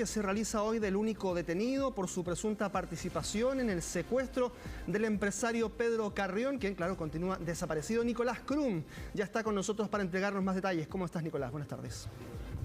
que se realiza hoy del único detenido por su presunta participación en el secuestro del empresario Pedro Carrión, quien, claro, continúa desaparecido. Nicolás Krum ya está con nosotros para entregarnos más detalles. ¿Cómo estás, Nicolás? Buenas tardes.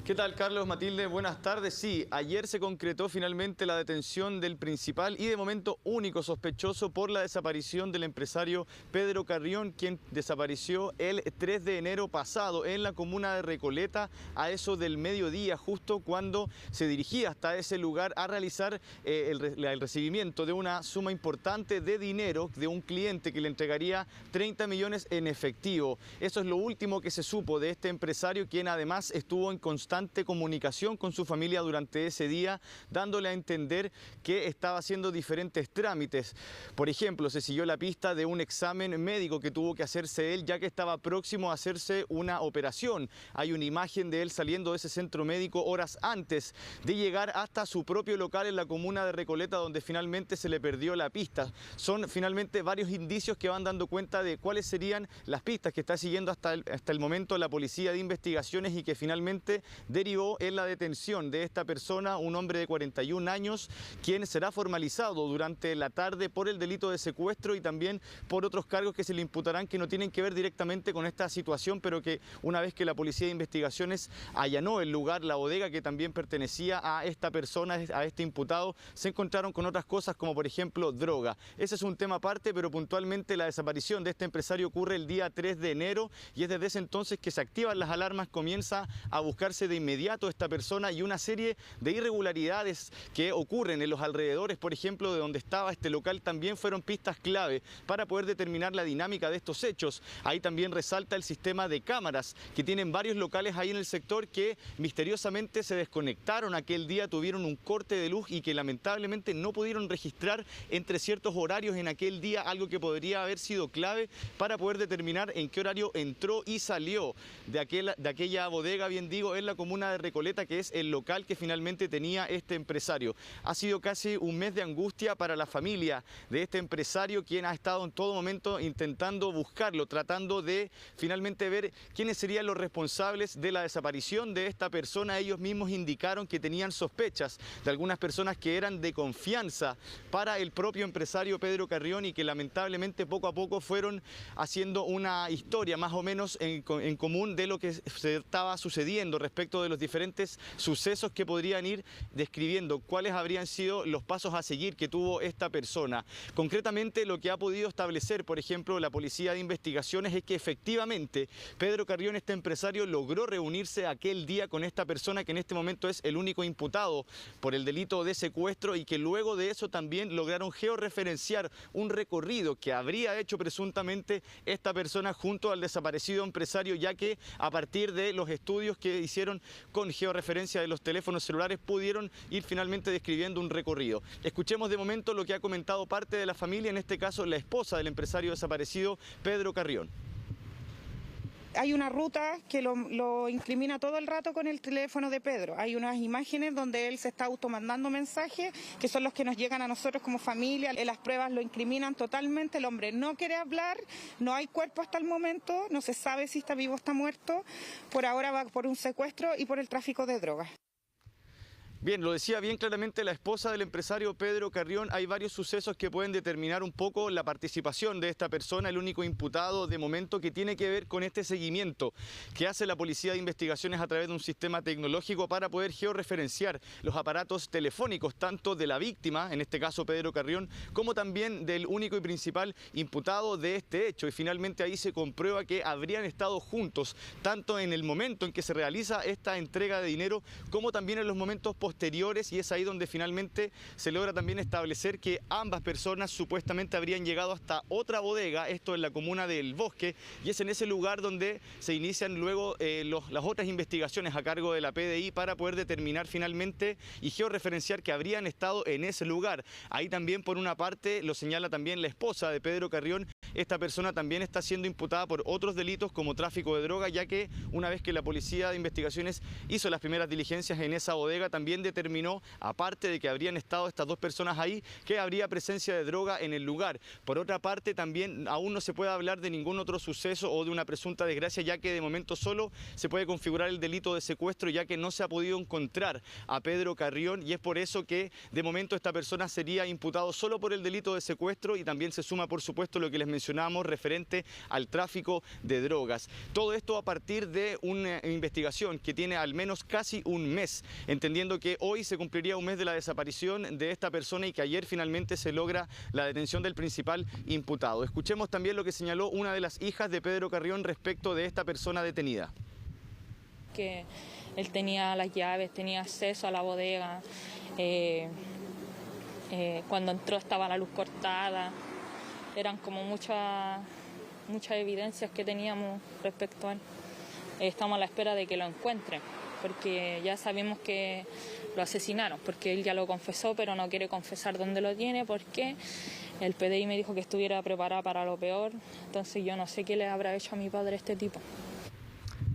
¿Qué tal, Carlos, Matilde? Buenas tardes. Sí, ayer se concretó finalmente la detención del principal y de momento único sospechoso por la desaparición del empresario Pedro Carrión, quien desapareció el 3 de enero pasado en la comuna de Recoleta a eso del mediodía, justo cuando se dirigía hasta ese lugar a realizar el recibimiento de una suma importante de dinero de un cliente que le entregaría 30 millones en efectivo. Eso es lo último que se supo de este empresario, quien además estuvo en constante comunicación con su familia durante ese día, dándole a entender que estaba haciendo diferentes trámites. Por ejemplo, se siguió la pista de un examen médico que tuvo que hacerse él, ya que estaba próximo a hacerse una operación. Hay una imagen de él saliendo de ese centro médico horas antes de llegar hasta su propio local en la comuna de Recoleta, donde finalmente se le perdió la pista. Son finalmente varios indicios que van dando cuenta de cuáles serían las pistas que está siguiendo hasta el momento la Policía de Investigaciones, y que finalmente derivó en la detención de esta persona, un hombre de 41 años, quien será formalizado durante la tarde por el delito de secuestro y también por otros cargos que se le imputarán que no tienen que ver directamente con esta situación, pero que una vez que la Policía de Investigaciones allanó el lugar, la bodega que también pertenecía a esta persona, a este imputado, se encontraron con otras cosas como por ejemplo droga. Ese es un tema aparte, pero puntualmente la desaparición de este empresario ocurre el día 3 de enero y es desde ese entonces que se activan las alarmas, comienza a buscarse de inmediato esta persona y una serie de irregularidades que ocurren en los alrededores, por ejemplo, de donde estaba este local, también fueron pistas clave para poder determinar la dinámica de estos hechos. Ahí también resalta el sistema de cámaras que tienen varios locales ahí en el sector que misteriosamente se desconectaron aquel día, tuvieron un corte de luz y que lamentablemente no pudieron registrar entre ciertos horarios en aquel día, algo que podría haber sido clave para poder determinar en qué horario entró y salió de aquella bodega, bien digo, en la comuna de Recoleta, que es el local que finalmente tenía este empresario. Ha sido casi un mes de angustia para la familia de este empresario, quien ha estado en todo momento intentando buscarlo, tratando de finalmente ver quiénes serían los responsables de la desaparición de esta persona. Ellos mismos indicaron que tenían sospechas de algunas personas que eran de confianza para el propio empresario Pedro Carrión y que lamentablemente poco a poco fueron haciendo una historia más o menos en común de lo que se estaba sucediendo respecto de los diferentes sucesos que podrían ir describiendo cuáles habrían sido los pasos a seguir que tuvo esta persona. Concretamente, lo que ha podido establecer, por ejemplo, la Policía de Investigaciones es que efectivamente Pedro Carrión, este empresario, logró reunirse aquel día con esta persona que en este momento es el único imputado por el delito de secuestro, y que luego de eso también lograron georreferenciar un recorrido que habría hecho presuntamente esta persona junto al desaparecido empresario, ya que a partir de los estudios que hicieron con georreferencia de los teléfonos celulares pudieron ir finalmente describiendo un recorrido. Escuchemos de momento lo que ha comentado parte de la familia, en este caso la esposa del empresario desaparecido, Pedro Carrión. Hay una ruta que lo incrimina todo el rato con el teléfono de Pedro. Hay unas imágenes donde él se está automandando mensajes, que son los que nos llegan a nosotros como familia. Las pruebas lo incriminan totalmente. El hombre no quiere hablar, no hay cuerpo hasta el momento, no se sabe si está vivo o está muerto. Por ahora va por un secuestro y por el tráfico de drogas. Bien, lo decía bien claramente la esposa del empresario Pedro Carrión. Hay varios sucesos que pueden determinar un poco la participación de esta persona, el único imputado de momento, que tiene que ver con este seguimiento que hace la Policía de Investigaciones a través de un sistema tecnológico para poder georreferenciar los aparatos telefónicos, tanto de la víctima, en este caso Pedro Carrión, como también del único y principal imputado de este hecho. Y finalmente ahí se comprueba que habrían estado juntos, tanto en el momento en que se realiza esta entrega de dinero, como también en los momentos posteriores, y es ahí donde finalmente se logra también establecer que ambas personas supuestamente habrían llegado hasta otra bodega, esto en la comuna del Bosque, y es en ese lugar donde se inician luego las otras investigaciones a cargo de la PDI para poder determinar finalmente y georreferenciar que habrían estado en ese lugar. Ahí también, por una parte, lo señala también la esposa de Pedro Carrión, esta persona también está siendo imputada por otros delitos como tráfico de droga, ya que una vez que la Policía de Investigaciones hizo las primeras diligencias en esa bodega, también determinó, aparte de que habrían estado estas dos personas ahí, que habría presencia de droga en el lugar. Por otra parte, también aún no se puede hablar de ningún otro suceso o de una presunta desgracia, ya que de momento solo se puede configurar el delito de secuestro, ya que no se ha podido encontrar a Pedro Carrión, y es por eso que de momento esta persona sería imputado solo por el delito de secuestro, y también se suma, por supuesto, lo que les mencionábamos referente al tráfico de drogas. Todo esto a partir de una investigación que tiene al menos casi un mes, entendiendo que hoy se cumpliría un mes de la desaparición de esta persona y que ayer finalmente se logra la detención del principal imputado. Escuchemos también lo que señaló una de las hijas de Pedro Carrión respecto de esta persona detenida. Que él tenía las llaves, tenía acceso a la bodega, cuando entró estaba la luz cortada, eran como muchas evidencias que teníamos respecto a él. Estamos a la espera de que lo encuentren, porque ya sabemos que lo asesinaron, porque él ya lo confesó, pero no quiere confesar dónde lo tiene, porque el PDI me dijo que estuviera preparada para lo peor, entonces yo no sé qué le habrá hecho a mi padre este tipo.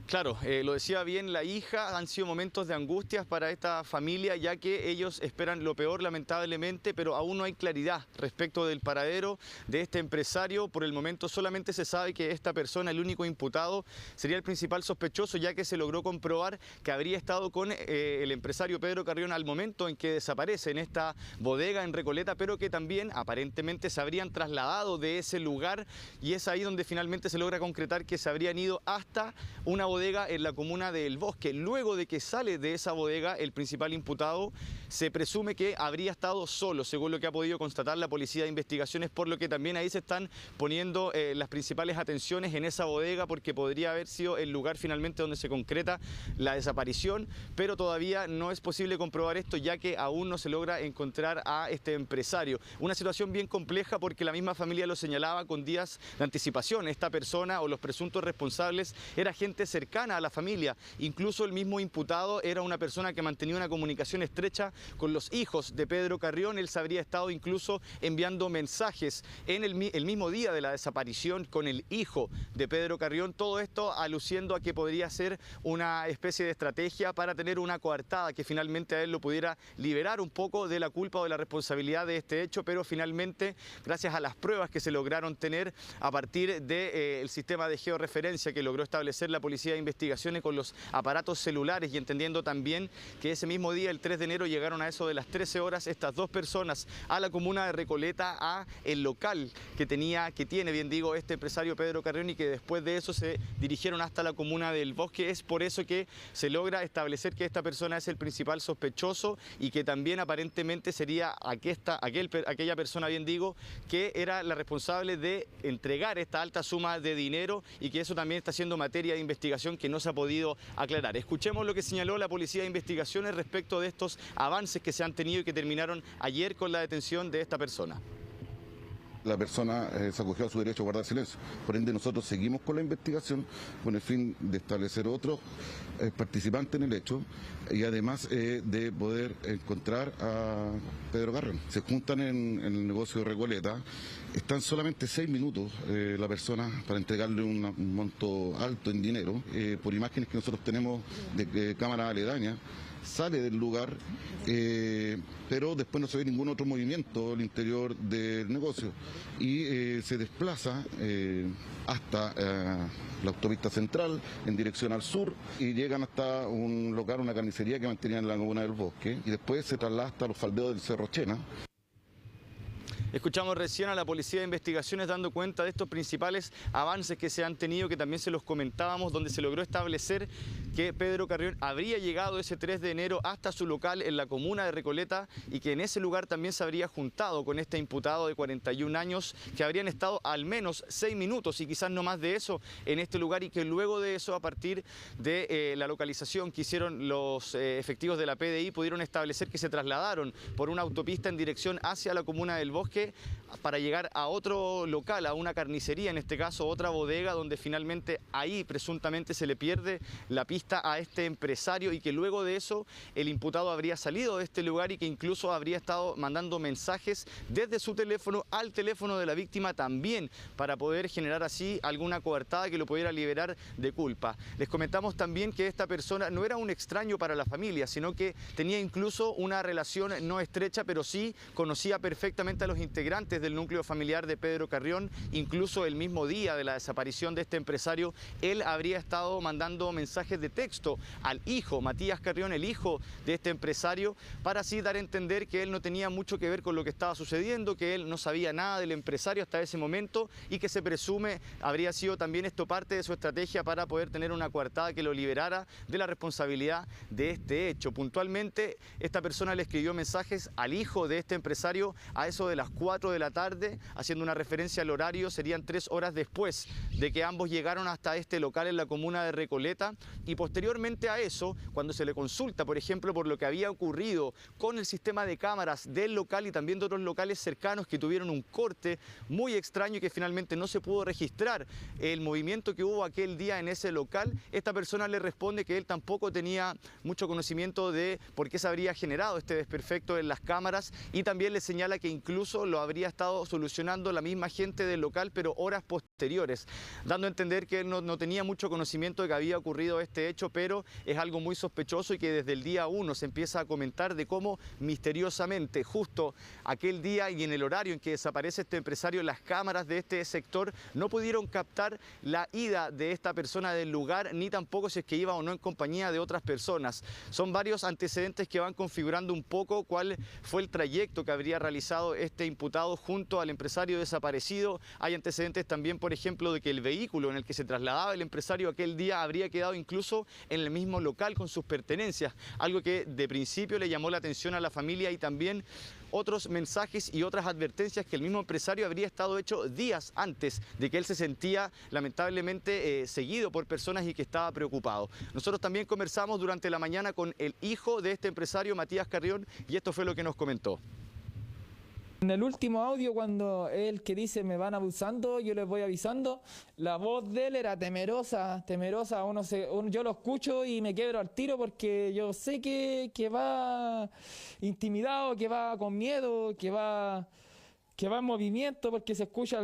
Claro, lo decía bien la hija, han sido momentos de angustias para esta familia, ya que ellos esperan lo peor, lamentablemente, pero aún no hay claridad respecto del paradero de este empresario. Por el momento solamente se sabe que esta persona, el único imputado, sería el principal sospechoso, ya que se logró comprobar que habría estado con el empresario Pedro Carrión al momento en que desaparece en esta bodega en Recoleta, pero que también aparentemente se habrían trasladado de ese lugar, y es ahí donde finalmente se logra concretar que se habrían ido hasta una bodega en la comuna de El Bosque. Luego de que sale de esa bodega el principal imputado, se presume que habría estado solo, según lo que ha podido constatar la Policía de Investigaciones, por lo que también ahí se están poniendo las principales atenciones en esa bodega, porque podría haber sido el lugar finalmente donde se concreta la desaparición, pero todavía no es posible comprobar esto, ya que aún no se logra encontrar a este empresario. Una situación bien compleja, porque la misma familia lo señalaba con días de anticipación. Esta persona o los presuntos responsables era gente cercana a la familia. Incluso el mismo imputado era una persona que mantenía una comunicación estrecha con los hijos de Pedro Carrión. Él se habría estado incluso enviando mensajes en el mismo día de la desaparición con el hijo de Pedro Carrión. Todo esto aluciendo a que podría ser una especie de estrategia para tener una coartada que finalmente a él lo pudiera liberar un poco de la culpa o de la responsabilidad de este hecho, pero finalmente, gracias a las pruebas que se lograron tener a partir del sistema de georreferencia que logró establecer la Policía de Investigaciones con los aparatos celulares, y entendiendo también que ese mismo día, el 3 de enero, llegaron a eso de las 13 horas estas dos personas a la comuna de Recoleta, a el local que tiene, bien digo, este empresario Pedro Carrión, y que después de eso se dirigieron hasta la comuna del Bosque. Es por eso que se logra establecer que esta persona es el principal sospechoso, y que también aparentemente sería aquella persona, bien digo, que era la responsable de entregar esta alta suma de dinero, y que eso también está siendo materia de investigación que no se ha podido aclarar. Escuchemos lo que señaló la Policía de Investigaciones respecto de estos avances que se han tenido y que terminaron ayer con la detención de esta persona. La persona se acogió a su derecho a guardar silencio. Por ende, nosotros seguimos con la investigación con el fin de establecer otros participantes en el hecho, y además de poder encontrar a Pedro Carrión. Se juntan en el negocio de Recoleta, están solamente 6 minutos la persona para entregarle un monto alto en dinero. Por imágenes que nosotros tenemos de cámara aledaña, sale del lugar, pero después no se ve ningún otro movimiento al interior del negocio, y se desplaza hasta la autopista central en dirección al sur, y llegan hasta un local, una carnicería que mantenían en la comuna del Bosque, y después se traslada hasta los faldeos del Cerro Chena. Escuchamos recién a la Policía de Investigaciones dando cuenta de estos principales avances que se han tenido, que también se los comentábamos, donde se logró establecer que Pedro Carrión habría llegado ese 3 de enero hasta su local en la comuna de Recoleta, y que en ese lugar también se habría juntado con este imputado de 41 años, que habrían estado al menos 6 minutos y quizás no más de eso en este lugar, y que luego de eso, a partir de la localización que hicieron los efectivos de la PDI, pudieron establecer que se trasladaron por una autopista en dirección hacia la comuna del Bosque, viaje para llegar a otro local, a una carnicería, en este caso otra bodega, donde finalmente ahí presuntamente se le pierde la pista a este empresario y que luego de eso el imputado habría salido de este lugar y que incluso habría estado mandando mensajes desde su teléfono al teléfono de la víctima también para poder generar así alguna coartada que lo pudiera liberar de culpa. Les comentamos también que esta persona no era un extraño para la familia, sino que tenía incluso una relación no estrecha, pero sí conocía perfectamente a los integrantes del núcleo familiar de Pedro Carrión. Incluso el mismo día de la desaparición de este empresario, él habría estado mandando mensajes de texto al hijo, Matías Carrión, el hijo de este empresario, para así dar a entender que él no tenía mucho que ver con lo que estaba sucediendo, que él no sabía nada del empresario hasta ese momento y que se presume habría sido también esto parte de su estrategia para poder tener una coartada que lo liberara de la responsabilidad de este hecho. Puntualmente, esta persona le escribió mensajes al hijo de este empresario a eso de las 4 de la tarde, haciendo una referencia al horario, serían 3 horas después de que ambos llegaron hasta este local en la comuna de Recoleta, y posteriormente a eso, cuando se le consulta, por ejemplo, por lo que había ocurrido con el sistema de cámaras del local y también de otros locales cercanos que tuvieron un corte muy extraño y que finalmente no se pudo registrar el movimiento que hubo aquel día en ese local, esta persona le responde que él tampoco tenía mucho conocimiento de por qué se habría generado este desperfecto en las cámaras, y también le señala que incluso lo habría estado solucionando la misma gente del local, pero horas posteriores, dando a entender que él no tenía mucho conocimiento de que había ocurrido este hecho, pero es algo muy sospechoso y que desde el día 1 se empieza a comentar de cómo misteriosamente justo aquel día y en el horario en que desaparece este empresario, las cámaras de este sector no pudieron captar la ida de esta persona del lugar, ni tampoco si es que iba o no en compañía de otras personas. Son varios antecedentes que van configurando un poco cuál fue el trayecto que habría realizado este imputado junto al empresario desaparecido. Hay antecedentes también, por ejemplo, de que el vehículo en el que se trasladaba el empresario aquel día habría quedado incluso en el mismo local con sus pertenencias, algo que de principio le llamó la atención a la familia, y también otros mensajes y otras advertencias que el mismo empresario habría estado hecho días antes de que él se sentía lamentablemente seguido por personas y que estaba preocupado. Nosotros también conversamos durante la mañana con el hijo de este empresario, Matías Carrión, y esto fue lo que nos comentó. En el último audio, cuando él que dice me van abusando, yo les voy avisando, la voz de él era temerosa, yo lo escucho y me quiebro al tiro porque yo sé que va intimidado, que va con miedo, que va en movimiento, porque se escucha,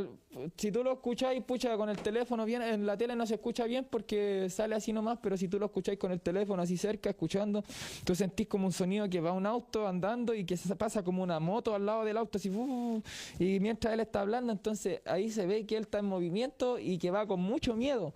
si tú lo escucháis, pucha, con el teléfono bien, en la tele no se escucha bien porque sale así nomás, pero si tú lo escucháis con el teléfono así cerca, escuchando, tú sentís como un sonido que va un auto andando y que se pasa como una moto al lado del auto, así, y mientras él está hablando, entonces ahí se ve que él está en movimiento y que va con mucho miedo.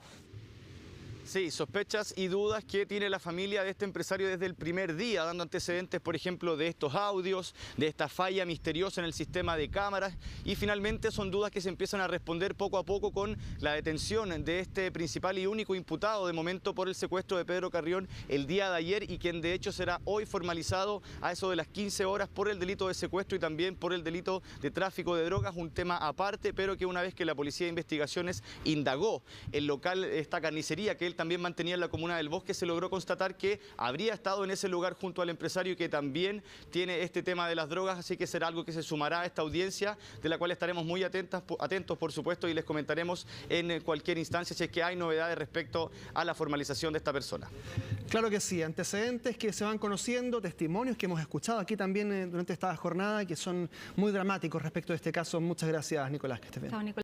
Sí, sospechas y dudas que tiene la familia de este empresario desde el primer día, dando antecedentes, por ejemplo, de estos audios, de esta falla misteriosa en el sistema de cámaras, y finalmente son dudas que se empiezan a responder poco a poco con la detención de este principal y único imputado de momento por el secuestro de Pedro Carrión el día de ayer, y quien de hecho será hoy formalizado a eso de las 15 horas por el delito de secuestro y también por el delito de tráfico de drogas, un tema aparte, pero que una vez que la Policía de Investigaciones indagó el local, esta carnicería que él también mantenía en la comuna del Bosque, se logró constatar que habría estado en ese lugar junto al empresario que también tiene este tema de las drogas, así que será algo que se sumará a esta audiencia, de la cual estaremos muy atentos, por supuesto, y les comentaremos en cualquier instancia si es que hay novedades respecto a la formalización de esta persona. Claro que sí, antecedentes que se van conociendo, testimonios que hemos escuchado aquí también durante esta jornada, que son muy dramáticos respecto a este caso. Muchas gracias, Nicolás, que estés bien. Chao, Nicolás.